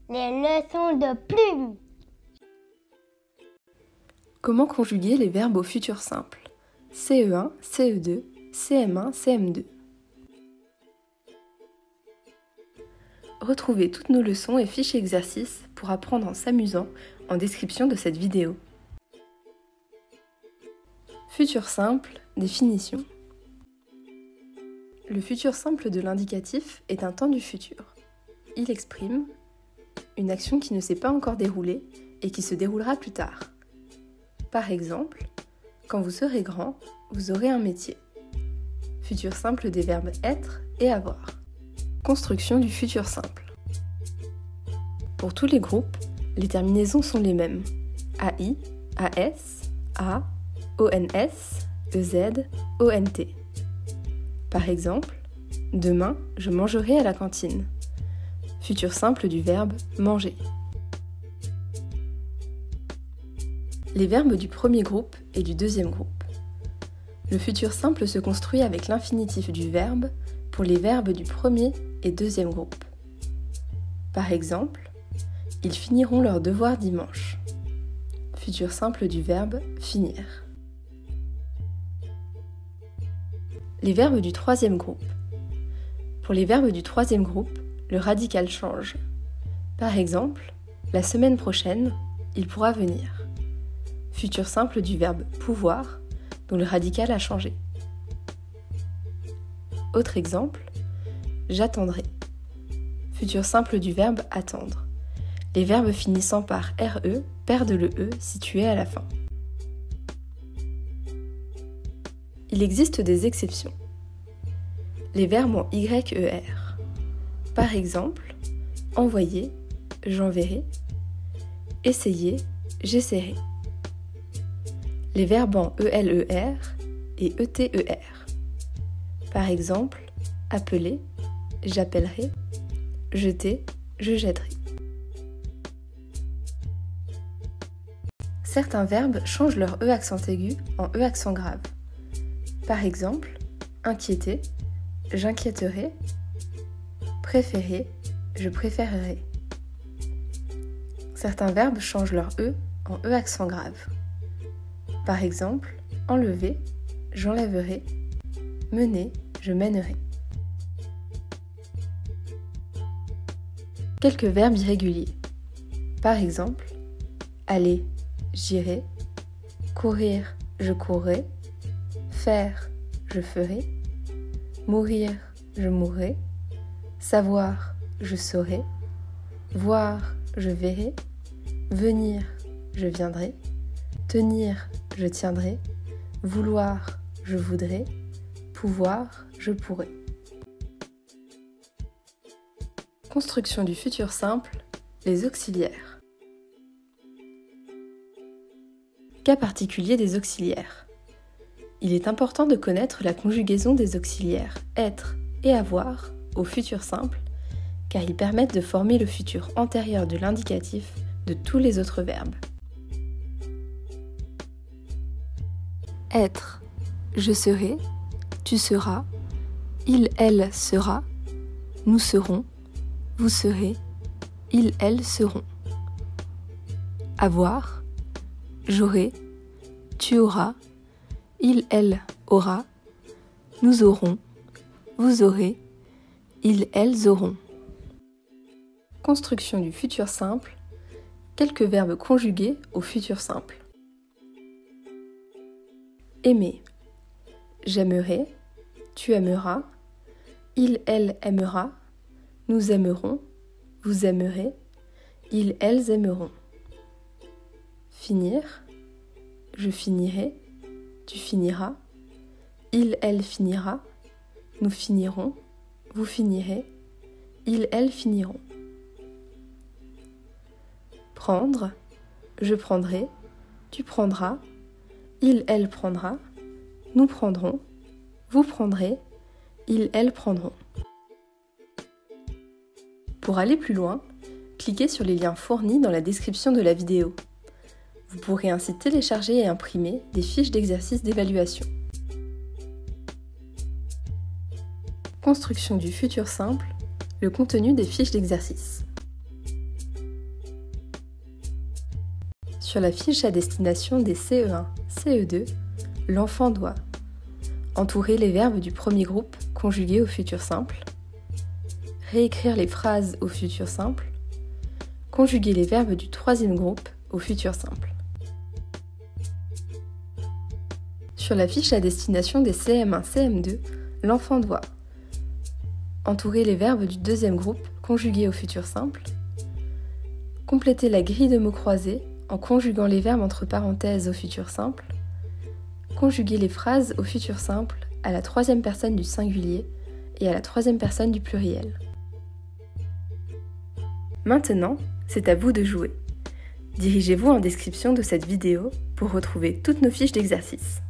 Les leçons de plume. Comment conjuguer les verbes au futur simple? CE1, CE2, CM1, CM2. Retrouvez toutes nos leçons et fiches exercices pour apprendre en s'amusant en description de cette vidéo. Futur simple, définition. Le futur simple de l'indicatif est un temps du futur. Il exprime une action qui ne s'est pas encore déroulée et qui se déroulera plus tard. Par exemple, quand vous serez grand, vous aurez un métier. Futur simple des verbes être et avoir. Construction du futur simple. Pour tous les groupes, les terminaisons sont les mêmes. AI, AS, A, ONS, EZ, ONT. Par exemple, demain, je mangerai à la cantine. Futur simple du verbe manger. Les verbes du premier groupe et du deuxième groupe. Le futur simple se construit avec l'infinitif du verbe pour les verbes du premier et deuxième groupe. Par exemple, ils finiront leur devoir dimanche. Futur simple du verbe finir. Les verbes du troisième groupe. Pour les verbes du troisième groupe, le radical change. Par exemple, la semaine prochaine, il pourra venir. Futur simple du verbe pouvoir, dont le radical a changé. Autre exemple, j'attendrai. Futur simple du verbe attendre. Les verbes finissant par RE perdent le E situé à la fin. Il existe des exceptions. Les verbes ont YER. Par exemple, envoyer, j'enverrai, essayer, j'essaierai. Les verbes en ELER et ETER. Par exemple, appeler, j'appellerai, jeter, je jetterai. Certains verbes changent leur E accent aigu en E accent grave. Par exemple, inquiéter, j'inquiéterai, préférer, je préférerai. Certains verbes changent leur E en E accent grave. Par exemple, enlever, j'enlèverai, mener, je mènerai. Quelques verbes irréguliers. Par exemple, aller, j'irai, courir, je courrai, faire, je ferai, mourir, je mourrai, savoir, je saurai, voir, je verrai, venir, je viendrai, tenir, je tiendrai, vouloir, je voudrai, pouvoir, je pourrai. Construction du futur simple, les auxiliaires. Cas particulier des auxiliaires. Il est important de connaître la conjugaison des auxiliaires être et avoir au futur simple, car ils permettent de former le futur antérieur de l'indicatif de tous les autres verbes. Être, je serai, tu seras, il, elle sera, nous serons, vous serez, ils, elles seront. Avoir, j'aurai, tu auras, il, elle aura, nous aurons, vous aurez, ils, elles auront. Construction du futur simple, quelques verbes conjugués au futur simple. Aimer, j'aimerai, tu aimeras, il, elle aimera, nous aimerons, vous aimerez, ils, elles aimeront. Finir, je finirai, tu finiras, il, elle finira, nous finirons, vous finirez, ils, elles finiront. Prendre, je prendrai, tu prendras, il, elle prendra, nous prendrons, vous prendrez, ils, elles prendront. Pour aller plus loin, cliquez sur les liens fournis dans la description de la vidéo. Vous pourrez ainsi télécharger et imprimer des fiches d'exercices d'évaluation. Construction du futur simple, le contenu des fiches d'exercice. Sur la fiche à destination des CE1, CE2, l'enfant doit entourer les verbes du premier groupe conjugués au futur simple, réécrire les phrases au futur simple, conjuguer les verbes du troisième groupe au futur simple. Sur la fiche à destination des CM1, CM2, l'enfant doit entourer les verbes du deuxième groupe conjugués au futur simple, compléter la grille de mots croisés en conjuguant les verbes entre parenthèses au futur simple, conjuguer les phrases au futur simple à la troisième personne du singulier et à la troisième personne du pluriel. Maintenant, c'est à vous de jouer. Dirigez-vous en description de cette vidéo pour retrouver toutes nos fiches d'exercice.